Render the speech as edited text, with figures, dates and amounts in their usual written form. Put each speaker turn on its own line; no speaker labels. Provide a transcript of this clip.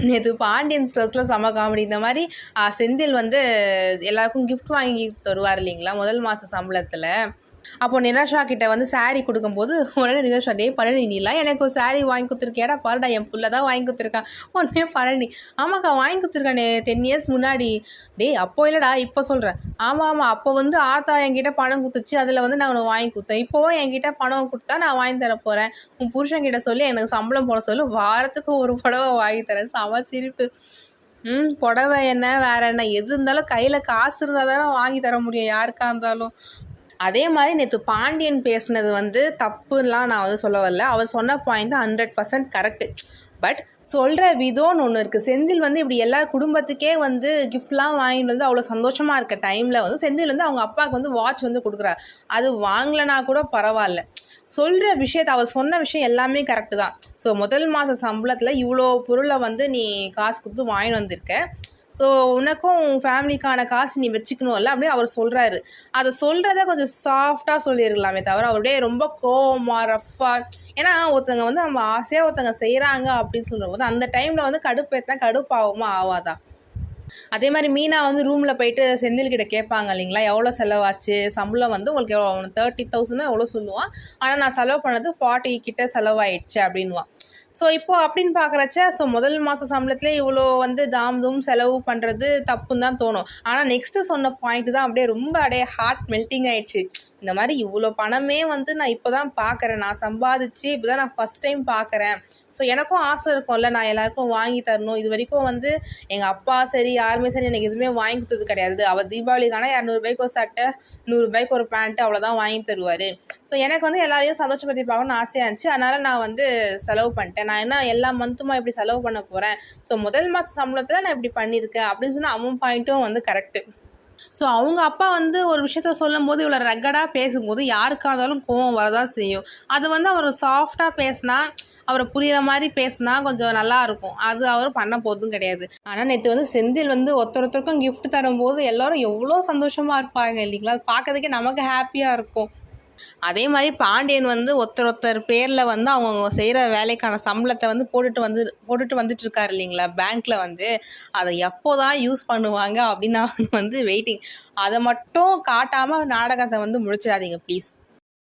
நேற்று பாண்டியன் ஸ்டோர்ஸில் செம காமெடி. இந்த மாதிரி செந்தில் வந்து எல்லாருக்கும் கிஃப்ட் வாங்கி தருவார் இல்லைங்களா முதல் மாத சம்பளத்தில். அப்போ நிராஷா கிட்ட வந்து சாரீ கொடுக்கும்போது உடனே நிராஷா, டே பழனி நீலாம் எனக்கு ஒரு சாரீ வாங்கி கொடுத்துருக்கேடா, பாருடா என் புள்ள தான் வாங்கி கொடுத்துருக்கான். உடனே பழனி, ஆமாக்கா வாங்கி கொடுத்துருக்கானே 10 இயர்ஸ் முன்னாடி. டே அப்போ இல்லைடா இப்போ சொல்கிறேன். ஆமாம் அப்போ வந்து ஆத்தா என்கிட்ட பணம் கொடுத்துச்சு, அதில் வந்து நான் உனக்கு வாங்கி கொடுத்தேன். இப்போவும் என்கிட்ட பணம் கொடுத்தா நான் வாங்கி தர போகிறேன். உன் புருஷன்கிட்ட சொல்லி எனக்கு சம்பளம் போட சொல்லு, வாரத்துக்கு ஒரு புடவை வாங்கி தரேன். செம சிரிப்பு. புடவை என்ன வேற என்ன எது இருந்தாலும் கையில் காசு இருந்தால் தானே வாங்கி தர முடியும் யாருக்கா இருந்தாலும். அதே மாதிரி நேற்று பாண்டியன் பேசுனது வந்து தப்புலாம் நான் வந்து சொல்ல வரல. அவர் சொன்ன பாயிண்ட் 100% கரெக்டு. பட் சொல்கிற விதம்னு ஒன்று இருக்குது. செந்தில் வந்து இப்படி எல்லா குடும்பத்துக்கே வந்து கிஃப்ட்லாம் வாங்கிட்டு வந்து அவ்வளோ சந்தோஷமாக இருக்க டைமில் வந்து செந்தில் வந்து அவங்க அப்பாவுக்கு வந்து வாட்ச் வந்து கொடுக்குறாரு. அது வாங்கலைனா கூட பரவாயில்ல. சொல்கிற விஷயத்தை அவர் சொன்ன விஷயம் எல்லாமே கரெக்டு தான். ஸோ முதல் மாத சம்பளத்தில் இவ்வளோ பொருளை வந்து நீ காசு கொடுத்து வாங்கிட்டு வந்திருக்க. ஸோ உனக்கும் உன் ஃபேமிலிக்கான காசு நீ வச்சுக்கணும்ல அப்படின்னு அவர் சொல்கிறாரு. அதை சொல்கிறத கொஞ்சம் சாஃப்டாக சொல்லியிருக்கலாமே தவிர அவருடைய ரொம்ப கோவமாக ரஃப்பாக. ஏன்னா ஒருத்தவங்க வந்து நம்ம ஆசையாக ஒருத்தவங்க செய்கிறாங்க அப்படின்னு சொல்கிற போது அந்த டைமில் வந்து கடுப்பேற்றினா கடுப்பாகுமா ஆகாதா? அதே மாதிரி மீனா வந்து ரூமில் போயிட்டு செந்தில்கிட்ட கேட்பாங்க இல்லைங்களா, எவ்வளோ செலவாச்சு, சம்பளம் வந்து உங்களுக்கு எவ்வளோ 30,000 எவ்வளோ சொல்லுவான், ஆனால் நான் செலவு பண்ணது 40 கிட்ட செலவாயிடுச்சு அப்படின்வான். ஸோ இப்போது அப்படின்னு பார்க்குறச்ச முதல் மாத சம்பளத்திலே இவ்வளோ வந்து தாம் செலவு பண்ணுறது தப்புன்னு தான் தோணும். ஆனால் நெக்ஸ்ட்டு சொன்ன பாயிண்ட் தான் ரொம்ப ஹார்ட் மெல்ட்டிங் ஆகிடுச்சு. இந்த மாதிரி இவ்வளோ பணமே வந்து நான் இப்போ தான் பார்க்குறேன், நான் சம்பாதிச்சு இப்போ தான் நான் ஃபஸ்ட் டைம் பார்க்குறேன். ஸோ எனக்கும் ஆசை இருக்கும்ல, நான் எல்லாேருக்கும் வாங்கி தரணும். இது வரைக்கும் வந்து எங்கள் அப்பா சரி யாருமே சரி எனக்கு எதுவுமே வாங்கி கொடுத்தது கிடையாது. அவர் தீபாவளிக்கான 200 ஒரு சட்டை 100 ஒரு பேண்ட்டு அவ்வளோதான் வாங்கி தருவார். ஸோ எனக்கு வந்து எல்லாரையும் சந்தோஷப்படுத்தி பார்க்கணும்னு ஆசையாக இருந்துச்சு. அதனால் நான் வந்து செலவு பண்ணிட்டேன். நான் என்ன எல்லா மந்த்துமா இப்படி செலவு பண்ண போகிறேன். ஸோ முதல் மாத சம்பளத்தில் நான் இப்படி பண்ணியிருக்கேன் அப்படின்னு சொன்னால் அவன் பாயிண்ட்டும் வந்து கரெக்டு. ஸோ அவங்க அப்பா வந்து ஒரு விஷயத்த சொல்லும்போது இவ்வளோ ரக்கடாக பேசும்போது யாருக்காக இருந்தாலும் கோவம் வரதான் செய்யும். அது வந்து அவர் சாஃப்டாக பேசினா, அவரை புரிகிற மாதிரி பேசினா கொஞ்சம் நல்லாயிருக்கும். அது அவர் பண்ண போகிறதும் கிடையாது. ஆனால் நேற்று வந்து செந்தில் வந்து ஒருத்தருக்கும் கிஃப்ட் தரும்போது எல்லோரும் எவ்வளோ சந்தோஷமாக இருப்பாங்க இல்லைங்களா, அது பார்க்கறதுக்கே நமக்கு ஹாப்பியாக இருக்கும். அதே மாதிரி பாண்டியன் வந்து ஒருத்தர் பேரில் வந்து அவங்க செய்கிற வேலைக்கான சம்பளத்தை வந்து போட்டுட்டு வந்துட்டு இருக்காரு இல்லைங்களா பேங்க்கில் வந்து. அதை எப்போ தான் யூஸ் பண்ணுவாங்க அப்படின்னு நான் வந்து வெயிட்டிங். அதை மட்டும் காட்டாமல் நாடகத்தை வந்து முடிச்சிடாதீங்க ப்ளீஸ்.